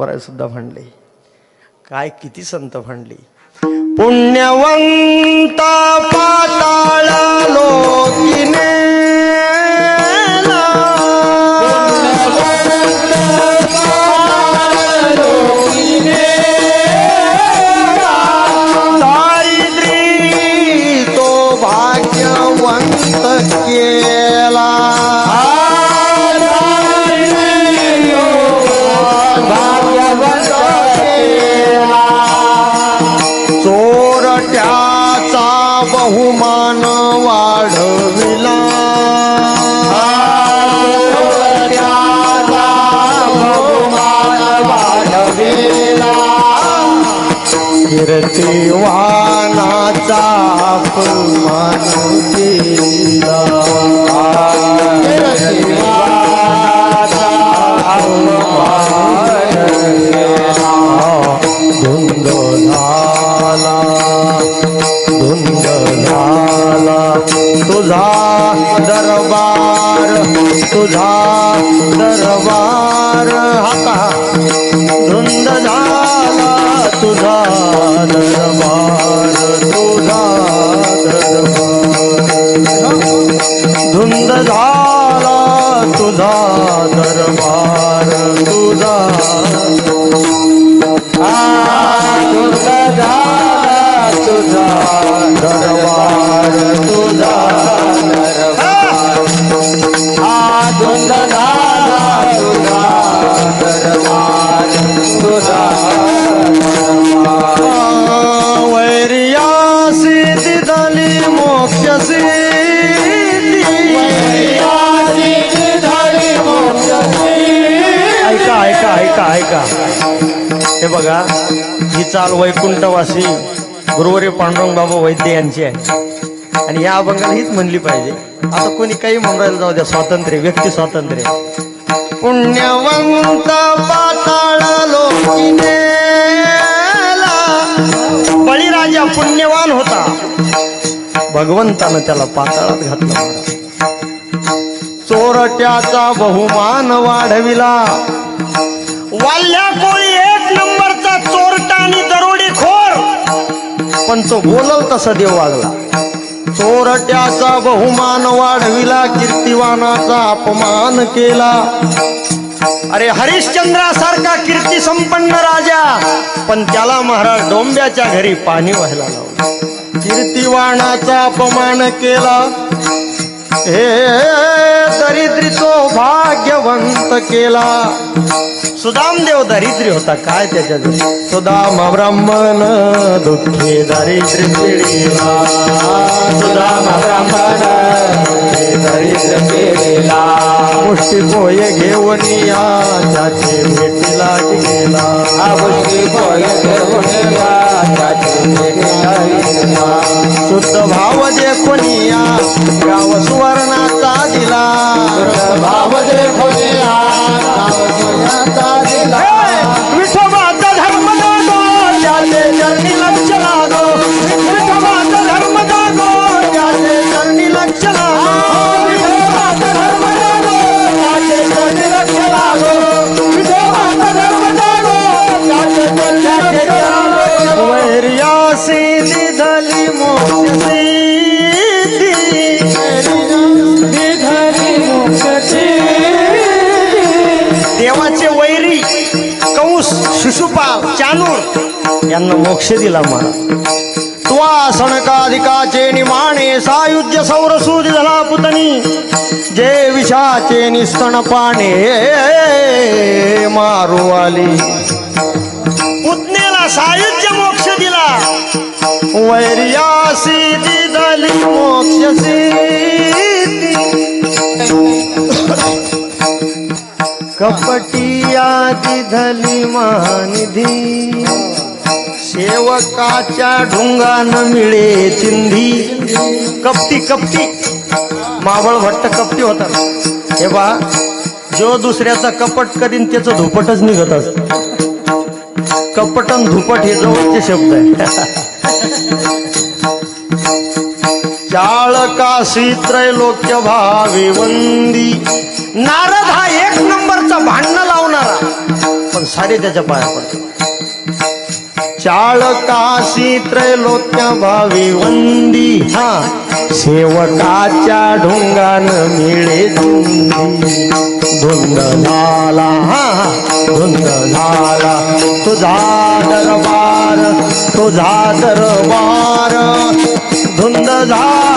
तुकोबाराय सुद्धा म्हणले. काय किती संत म्हणले. पुण्यवंत पाताळ लोकिने दारिद्री तो भाग्यवंत केला. चोरट्याचा बहुमान वाढविला. कीर्तिवानाचा अपमान केला. धुंद झाला तुझा दरबार हाता. धुंद झाला तुझा दरबार धुंद झाला तुझा दरबार तुझा. धुंद झाला तुझा दरबार तुझा धुंद झाला तुझा दरबार तुझा. वैर्यासी दिधली मोक्षसी ऐका. हे बघा, ही चाल वैकुंठवासी गुरुवारी पांडुरंग बाबा वैद्य यांची आहे आणि या अभंगाला हीच म्हणली पाहिजे. आता कोणी काही म्हणून जाऊ द्या, स्वातंत्र्य, व्यक्ती स्वातंत्र्य. पुण्यवंत पाताळ लोकिनेला. बळीराजा पुण्यवान होता, भगवंतानं त्याला पाताळात घातलं. चोरट्याचा बहुमान वाढविला. वाल्या कोळी एक नंबरचा चोरटा आणि दरोडेखोर, पण तो बोलल तसा देव वागला. चोरट्याचा बहुमान वाढविला, कीर्तिवानाचा अपमान केला. अरे हरिश्चंद्रासारखा कीर्ती संपन्न राजा, पण त्याला महाराज डोंब्याच्या घरी पाणी व्हायला लावलं. कीर्तिवानाचा अपमान केला. हे दरिद्री तो भाग्यवंत केला. सुदामदेव दरिद्री होता, काय त्याच्यात. सुदाम ब्राह्मण दुःखी दारिद्र्य पिढीला. सुदाम ब्राह्मण दुःखी दारिद्र्य पिढीला. मुष्टी पोय घेऊन या त्याचे भेटीला गेला. मुष्टी पोय घेऊन या त्याचे भेटीला गेला. शुद्ध भाव देखून या गाव सुवर्णाचा दिला. शुद्ध भाव देखून या विठोबाचा धर्म जागो त्याचे चरणी लक्ष लागो. विठोबाचा धर्म जागो त्याचे चरणी लक्ष लागो. विठोबाचा धर्म जागो त्याचे चरणी लक्ष लागो. विठोबाचा धर्म जागो त्याचे चरणी लक्ष लागो. वैर्यासी दिधली मोक्षसी देवाचे वैरी कंस, शिशुपाल, चाणूर यांना मोक्ष दिला. मला त्वा सणकाधिकाचे निमाणे सायुज्य सौरसूद झाला पुतनी. जे विषाचे निस्तनपाने मारू आली. पुतनेला सायुज्य मोक्ष दिला. वैर्यासी दिधली मोक्षसी. कपटिया दिधली महानिधी. सेवकाच्या ढुंगान मिळे चिंधी. कपटी मावळ भट्ट कपटी होता. हे बा, जो दुसऱ्याचा कपट करीन त्याचं धुपटच निघत असत. कपटन धुपट हे जवळचे शब्द आहे. चाळकाशी त्रैलोक्य भावी वंदी. नारद हा एक नंबरचा भांडण लावणारा, पण आपण सारे त्याच्या पाया पडतो. चाळकाशी त्रैलोक्य भावी वंदी हा सेवकाच्या ढोंगान मिळे धुंदी. धुंद झाला हा धुंद झाला तुझा दरबार धुंद झाला.